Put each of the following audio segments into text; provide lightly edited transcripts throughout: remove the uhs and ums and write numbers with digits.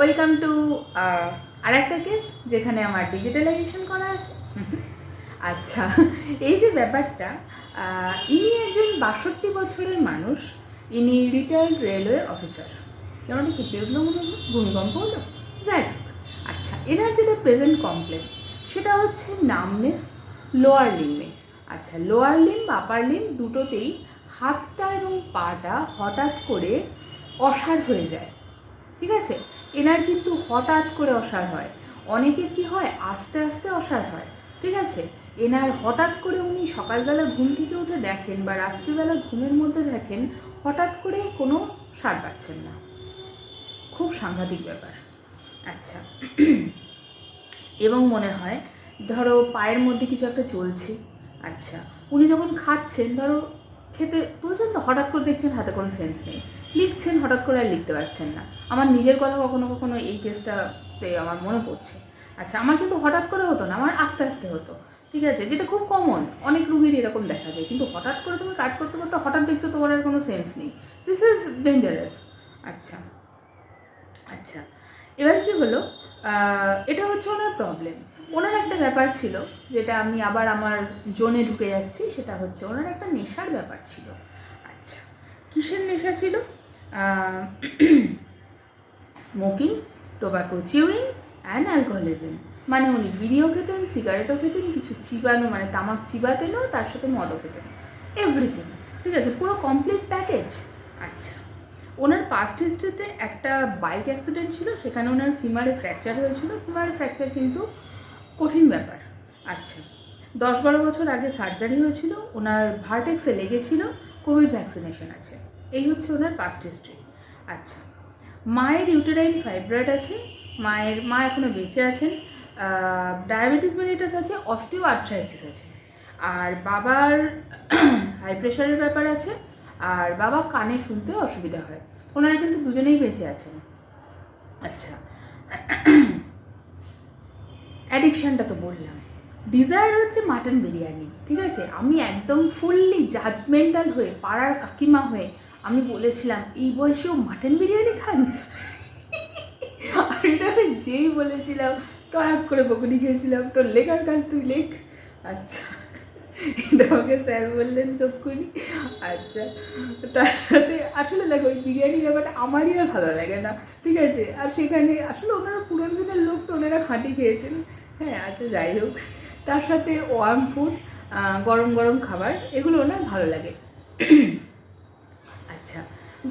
Welcome to আর একটা case যেখানে আমার ডিজিটালাইজেশন করা আছে। আচ্ছা, এই যে ব্যাপারটা, ইনি একজন 62 বছরের মানুষ। ইনি রিটায়ার্ড রেলওয়ে অফিসার। কেমন কি পেলো মনে হলো, ভূমিকম্প হলো, যাই হোক। আচ্ছা, এনার যেটা প্রেজেন্ট কমপ্লেন সেটা হচ্ছে নামনেস লোয়ার লিম্বে। আচ্ছা, লোয়ার লিম্ব আপার লিম্ব দুটোতেই হাতটা এবং পাটা হঠাৎ করে অসাড় হয়ে যায়। ঠিক আছে, এনার কিন্তু হঠাৎ করে অসাড় হয়, অনেকের কি হয় আস্তে আস্তে অসাড় হয়। ঠিক আছে, এনার হঠাৎ করে উনি সকালবেলা ঘুম থেকে উঠে দেখেন বা রাত্রিবেলা ঘুমের মধ্যে দেখেন হঠাৎ করে কোনো সাড় পাচ্ছেন না। খুব সাংঘাতিক ব্যাপার। আচ্ছা, এবং মনে হয় ধরো পায়ের মধ্যে কিছু একটা চলছে। আচ্ছা, উনি যখন খাচ্ছেন, ধরো খেতে তুলছেন তো হঠাৎ করে দেখছেন হাতে কোনো সেন্স নেই, লিখছেন হঠাৎ করে আর লিখতে পারছেন না। আমার নিজের কথা কখনো কখনো এই কেসটাতে আমার মনে পড়ছে। আচ্ছা, আমার কিন্তু হঠাৎ করে হতো না, আমার আস্তে আস্তে হতো। ঠিক আছে, যেটা খুব কমন, অনেক রুগীর এরকম দেখা যায়। কিন্তু হঠাৎ করে তুমি কাজ করতে করতে হঠাৎ দেখছো তোমার আর কোনো সেন্স নেই, দিস ইজ ডেঞ্জারাস। আচ্ছা আচ্ছা, এবার কি হলো, এটা হচ্ছে ওনার প্রবলেম। ওনার একটা ব্যাপার ছিল, যেটা আমি আবার আমার জোনে ঢুকে যাচ্ছি, সেটা হচ্ছে ওনার একটা নেশার ব্যাপার ছিল। আচ্ছা, কিসের নেশা ছিল? Smoking, tobacco chewing and alcoholism. মানে উনি বিড়িও খেতেন, সিগারেটও খেতেন, কিছু চিবানো মানে তামাক চিবাতেনও, তার সাথে মদও খেতেন, এভরিথিং। ঠিক আছে, পুরো কমপ্লিট প্যাকেজ। আচ্ছা, ওনার পাস্ট হিস্ট্রিতে একটা বাইক অ্যাক্সিডেন্ট ছিল, সেখানে ওনার ফিমারে ফ্র্যাকচার হয়েছিল। ফিমারে ফ্র্যাকচার কিন্তু কঠিন ব্যাপার। আচ্ছা, 10-12 বছর আগে সার্জারি হয়েছিল, ওনার ভার্টেক্সে লেগেছিল, কোভিড ভ্যাকসিনেশন আছে। এই হচ্ছে ওনার পাস্ট হিস্ট্রি। আচ্ছা, মায়ের ইউটেরাইন ফাইব্রয়েড আছে, মা এখনও বেঁচে আছেন, ডায়াবেটিস মেলিটাস আছে, অস্টিও আর্থ্রাইটিস আছে, আর বাবার হাই প্রেশারের ব্যাপার আছে, আর বাবা কানে শুনতে অসুবিধা হয়। ওনারা কিন্তু দুজনেই বেঁচে আছেন। আচ্ছা, অ্যাডিকশানটা তো বললাম। ডিজায়ার হচ্ছে মাটন বিরিয়ানি। ঠিক আছে, আমি একদম ফুললি জাজমেন্টাল হয়ে, পাড়ার কাকিমা হয়ে আমি বলেছিলাম এই বয়সেও মাটন বিরিয়ানি খান। আর এটা আমি যেই বলেছিলাম তড়াক করে বকুনি খেয়েছিলাম, তোর লেখার কাজ তুই লেখ। আচ্ছা, এটা আমাকে স্যার বললেন তক্ষুনি। আচ্ছা, তার সাথে আসলে দেখো ওই বিরিয়ানির ব্যাপারটা আমারই আর ভালো লাগে না। ঠিক আছে, আর সেখানে আসলে ওনারা পুরোনো দিনের লোক তো, ওনারা খাঁটি খেয়েছেন। হ্যাঁ, আচ্ছা যাই হোক, তার সাথে ওয়ার্ম ফুড, গরম গরম খাবার, এগুলো ওনার ভালো লাগে। আচ্ছা,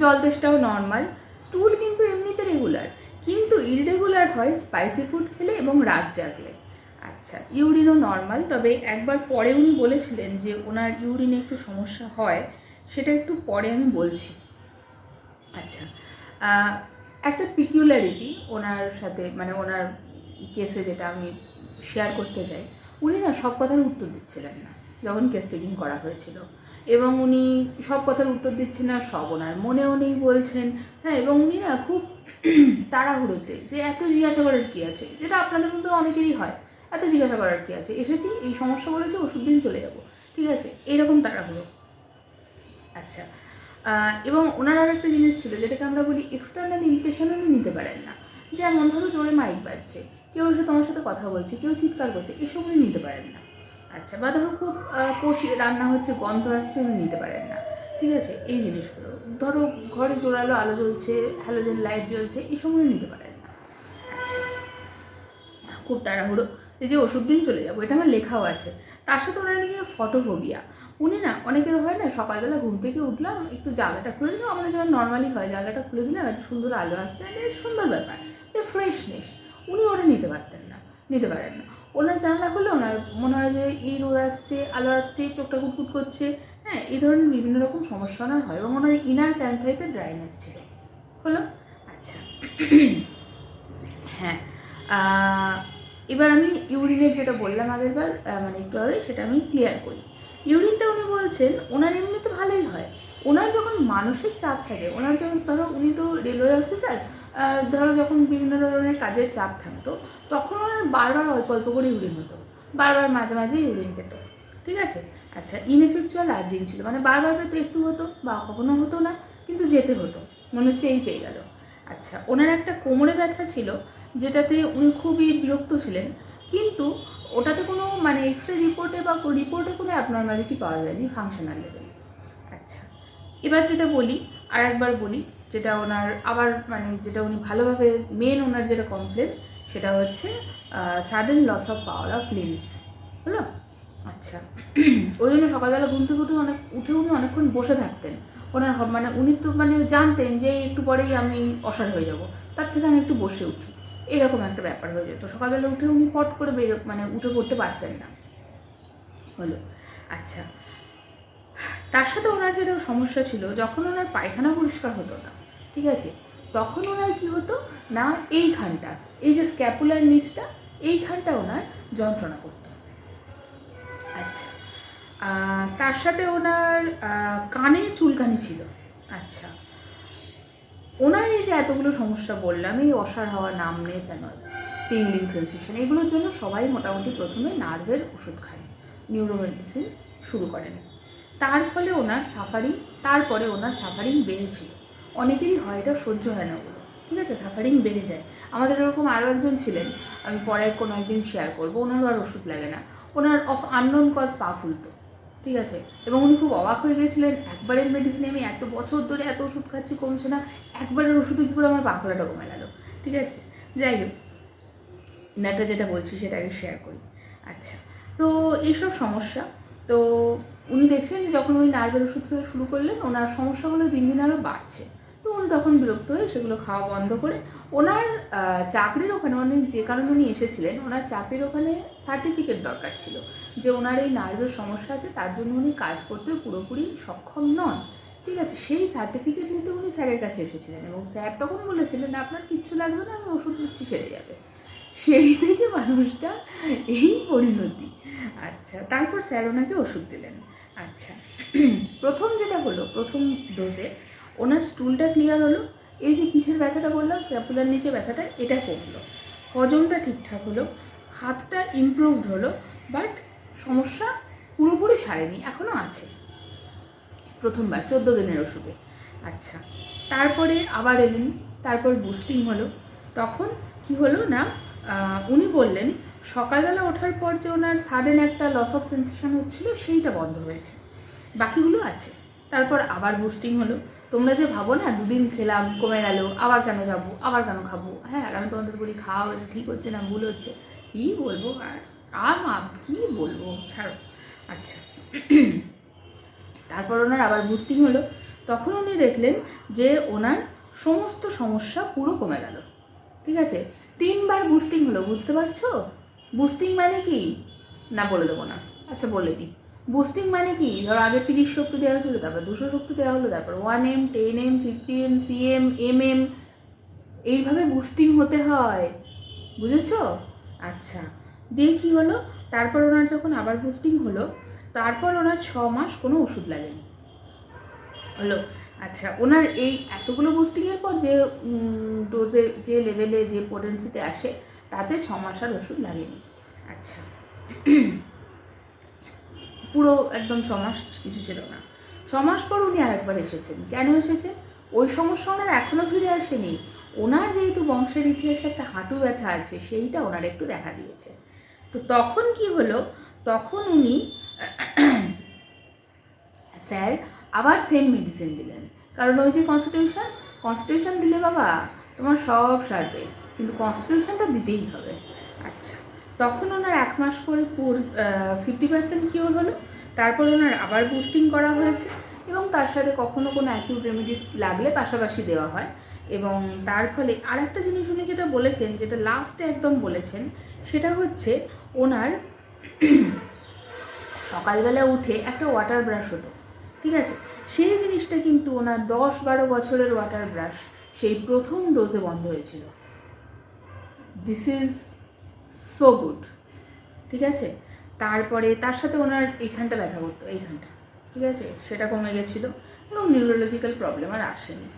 জল তেষ্টাও নর্মাল, স্টুল কিন্তু এমনিতে রেগুলার, কিন্তু ইররেগুলার হয় স্পাইসি ফুড খেলে এবং রাত জাগলে। আচ্ছা, ইউরিনও নর্মাল, তবে একবার পরে উনি বলেছিলেন যে ওনার ইউরিনে একটু সমস্যা হয়, সেটা একটু পরে আমি বলছি। আচ্ছা, একটা পিকিউলারিটি ওনার সাথে, মানে ওনার কেসে যেটা আমি শেয়ার করতে চাই, উনি না সব কথার উত্তর দিচ্ছিলেন না যখন কেস টেকিং করা হয়েছিল। এবং উনি সব কথার উত্তর দিচ্ছেন না, সব ওনার মনেও নেই বলছেন। হ্যাঁ, এবং উনি না খুব তাড়াহুড়োতে, যে এত জিজ্ঞাসা করার কী আছে, যেটা আপনাদের মধ্যে অনেকেরই হয়, এত জিজ্ঞাসা করার কী আছে, এসেছি এই সমস্যা বলেছে, ওষুধ দিন চলে যাব। ঠিক আছে, এইরকম তাড়াহুড়ো। আচ্ছা, এবং ওনার আর একটা জিনিস ছিল, যেটাকে আমরা বলি এক্সটার্নাল ইমপ্রেশন উনি নিতে পারেন না। যেমন ধরো জোরে মাইক বাজছে, কেউ এসে তোমার সাথে কথা বলছে, কেউ চিৎকার করছে, এসব উনি নিতে পারেন না। আচ্ছা, বা ধরো খুব কষিয়ে রান্না হচ্ছে, গন্ধ আসছে, উনি নিতে পারেন না। ঠিক আছে, এই জিনিসগুলো, ধরো ঘরে জোরালো আলো জ্বলছে, হ্যালোজেন লাইট জ্বলছে, এসব উনি নিতে পারেন না। আচ্ছা, খুব তাড়াহুড়ো, এই যে ওষুধ দিন চলে যাবো, এটা আমার লেখাও আছে। তার সাথে ওনার নিজের ফটোফোবিয়া। উনি না, অনেকের হয় না, সকালবেলা ঘুম থেকে উঠলাম, একটু জানলাটা খুলে দিলাম, আমাদের যেমন নর্মালি হয়, জানলাটা খুলে দিলাম, একটা সুন্দর আলো আসছে, একটা সুন্দর ব্যাপার, একটা ফ্রেশনেস, উনি ওটা নিতে পারতেন না, নিতে পারেন না। ওনার জানলা খুললে ওনার মনে হয় যে এই রোদ আসছে, আলো আসছে, চোখটা কুটকুট করছে। হ্যাঁ, এই ধরনের বিভিন্ন রকম সমস্যা ওনার হয়, এবং ওনার ইনার ক্যান্থাইতে ড্রাইনেস ছিল। হলো। আচ্ছা, হ্যাঁ, এবার আমি ইউরিনের যেটা বললাম আগেরবার, মানে একটু আগে, সেটা আমি ক্লিয়ার করি। ইউরিনটা উনি বলছেন ওনার এমনি তো ভালোই হয়, ওনার যখন মানসিক চাপ থাকে, ওনার যখন ধরো উনি তো রেলওয়ে অফিসার, ধরো যখন বিভিন্ন ধরনের কাজের চাপ থাকতো, তখন ওনার বারবার অল্প অল্প করে ইউরিন হতো, বারবার মাঝে মাঝে ইউরিন পেতো। ঠিক আছে, আচ্ছা, ইনএফেকচুয়াল আর্জিং ছিল, মানে বারবার পেতো, একটু হতো বা কখনো হতো না, কিন্তু যেতে হতো, মনে হচ্ছে এই পেয়ে গেল। আচ্ছা, ওনার একটা কোমরে ব্যথা ছিল যেটাতে উনি খুবই বিরক্ত ছিলেন, কিন্তু ওটাতে কোনো মানে এক্সরে রিপোর্টে কোনো অ্যাবনর্ম্যালিটি পাওয়া যায়নি ফাংশনাল লেভেলে। আচ্ছা, এবার যেটা বলি, আর একবার বলি, যেটা ওনার আবার মানে যেটা উনি ভালোভাবে ওনার যেটা কমপ্লেন সেটা হচ্ছে sudden loss of power of limbs, হলো? আচ্ছা, ওই জন্য সকালবেলা ঘুম থেকে উঠে উনি অনেকক্ষণ বসে থাকতেন। ওনার মানে উনি তো মানে জানতেন যে একটু পরেই আমি অসাড় হয়ে যাব, তার থেকে আমি একটু বসে উঠি, এরকম একটা ব্যাপার হয়ে যেত। সকালবেলা উঠে উনি পট করে মানে উঠে পড়তে পারতেন না, হলো? আচ্ছা, তার সাথে ওনার যেটা সমস্যা ছিল, যখন ওনার পায়খানা পরিষ্কার হতো না, ঠিক আছে, তখন ওনার কি হতো না, এইখানটা, এই যে স্ক্যাপুলার নিচটা, এইখানটা ওনার যন্ত্রণা করতো। আচ্ছা, তার সাথে ওনার কানে চুলকানি ছিল। আচ্ছা, ওনার এই যে এতগুলো সমস্যা বললাম, এই অসাড় হওয়া, numbness and all, tingling sensation, এগুলোর জন্য সবাই মোটামুটি প্রথমে নার্ভের ওষুধ খায়, নিউরো মেডিসিন শুরু করেন। তার ফলে তারপরে ওনার সাফারিং বেড়েছিল। অনেকেরই হয়, এটা সহ্য হয় না ওগুলো, ঠিক আছে, সাফারিং বেড়ে যায়। আমাদের এরকম আরও একজন ছিলেন, আমি পরে কোনো একদিন শেয়ার করবো, ওনারও আর ওষুধ লাগে না, ওনার অফ আননোন কজ পা ফুলতো, ঠিক আছে, এবং উনি খুব অবাক হয়ে গিয়েছিলেন, একবারের মেডিসিনে আমি এত বছর ধরে এত ওষুধ খাচ্ছি কমছে না, একবারের ওষুধে কী করে আমার পা ফোলাটা কমে গেল, ঠিক আছে। যাই হোক, ইনারটা যেটা বলছি সেটা আগে শেয়ার করি। আচ্ছা, তো এইসব সমস্যা, তো উনি দেখছেন যে যখন উনি নার্ভের ওষুধ খেতে শুরু করলেন, ওনার সমস্যাগুলো দিন দিন আরও বাড়ছে। তো উনি তখন বিরক্ত হয়ে সেগুলো খাওয়া বন্ধ করে ওনার চাকরির ওখানে, উনি যে কারণে উনি এসেছিলেন, ওনার চাকরির ওখানে সার্টিফিকেট দরকার ছিল যে ওনার এই নার্ভের সমস্যা আছে, তার জন্য উনি কাজ করতে পুরোপুরি সক্ষম নন, ঠিক আছে। সেই সার্টিফিকেট নিতে উনি স্যারের কাছে এসেছিলেন, এবং স্যার তখন বলেছিলেন আপনার কিচ্ছু লাগবে না, আমি ওষুধ দিচ্ছি, সেরে যাবে। সেই থেকে মানুষটা এই পরিণতি। আচ্ছা, তারপর স্যার ওনাকে ওষুধ দিলেন। আচ্ছা, প্রথম ডোজে ওনার স্টুলটা ক্লিয়ার হলো, এই যে পিঠের ব্যথাটা বললাম, স্ক্যাপুলার নিচে ব্যথাটা, এটা কমলো, হজমটা ঠিকঠাক হলো, হাতটা ইমপ্রুভড হলো, বাট সমস্যা পুরোপুরি সারেনি, এখনও আছে। প্রথমবার 14 দিনের ওষুধে। আচ্ছা, তারপরে আবার এলেন, তারপর বুস্টিং হলো। তখন কি হলো না, উনি বললেন সকালবেলা ওঠার পর যে ওনার সাডেন একটা লস অফ সেন্সেশন হচ্ছিল, সেইটা বন্ধ হয়েছে, বাকিগুলো আছে। তারপর আবার বুস্টিং হলো। তোমরা যে ভাবো না 2 দিন খেলাম কমে গেল, আবার কেন যাবো, আবার কেন খাবো, হ্যাঁ, আর আমি তোমাদের বলি খাওয়া এটা ঠিক হচ্ছে না, ভুল হচ্ছে, কী বলবো, আর কী বলবো, ছাড়ো। আচ্ছা, তারপর ওনার আবার বুস্টিং হলো। তখন উনি দেখলেন যে ওনার সমস্ত সমস্যা পুরো কমে গেল, ঠিক আছে। 3বার বুস্টিং হলো, বুঝতে পারছো বুস্টিং মানে কি? না, বলে দেবো না, আচ্ছা বলে দিই। বুস্টিং মানে কি, ধরো আগে 30 শক্তি দেওয়া হয়েছিল, তারপর 200 শক্তি দেওয়া হলো, তারপর 1M, 10M, 50M, CM, MM, এইভাবে বুস্টিং হতে হয়, বুঝেছো? আচ্ছা, দিয়ে কী হলো, তারপর ওনার যখন আবার বুস্টিং হলো, তারপর ওনার 6 মাস কোনো ওষুধ লাগেনি, হলো। আচ্ছা, ওনার এই এতগুলো বুস্টিংয়ের পর যে ডোজে, যে লেভেলে, যে পোটেন্সিতে আসে, তাতে 6 মাস আর ওষুধ লাগেনি। আচ্ছা, পুরো একদম 6 মাস কিছু ছিল না। 6 মাস পর উনি আরেকবার এসেছেন। কেন এসেছেন? ওই সমস্যা ওনার এখনও ফিরে আসেনি। ওনার যেহেতু বংশের ইতিহাসে একটা হাঁটু ব্যথা আছে, সেইটা ওনার একটু দেখা দিয়েছে। তো তখন কি হলো, তখন উনি স্যার আবার সেম মেডিসিন দিলেন, কারণ ওই যে কনস্টিটিউশন দিলে বাবা তোমার সব সারবে, কিন্তু কনস্টিটিউশনটা দিতেই হবে। আচ্ছা, তখন ওনার 1 মাস পরে 50% কিওর হলো। তারপর ওনার আবার বুস্টিং করা হয়েছে, এবং তার সাথে কখনো কোনো অ্যাকিউট রেমেডি লাগলে পাশাপাশি দেওয়া হয়। এবং তার ফলে আরেকটা জিনিস উনি যেটা বলেছেন, যেটা লাস্টে একদম বলেছেন, সেটা হচ্ছে ওনার সকালবেলা উঠে একটা ওয়াটার ব্রাশ হতো, ঠিক আছে, সেই জিনিসটা কিন্তু ওনার 10-12 বছরের ওয়াটার ব্রাশ সেই প্রথম ডোজে বন্ধ হয়েছিল। দিস ইজ সো গুড, ঠিক আছে। তারপরে তার সাথে ওনার এইখানটা ব্যথা করতো, এইখানটা, ঠিক আছে, সেটা কমে গেছিলো, এবং নিউরোলজিক্যাল প্রবলেম আর আসেনি,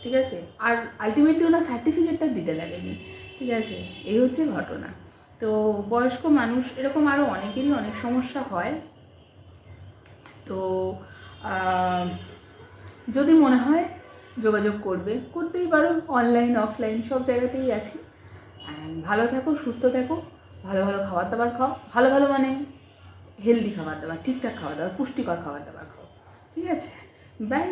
ঠিক আছে। আর আলটিমেটলি ওনার সার্টিফিকেটটা দিতে লাগেনি, ঠিক আছে। এই হচ্ছে ঘটনা। তো বয়স্ক মানুষ এরকম আরও অনেকেরই অনেক সমস্যা হয়। তো যদি মনে হয় যোগাযোগ করতেই পারো, অনলাইন অফলাইন সব জায়গাতেই আছি। অ্যান্ড ভালো থাকো, সুস্থ থাকো, ভালো ভালো খাবার দাবার খাও, ভালো ভালো মানে হেলদি খাবার দাবার, ঠিকঠাক খাবার দাবার, পুষ্টিকর খাবার দাবার খাও। ঠিক আছে, বাই।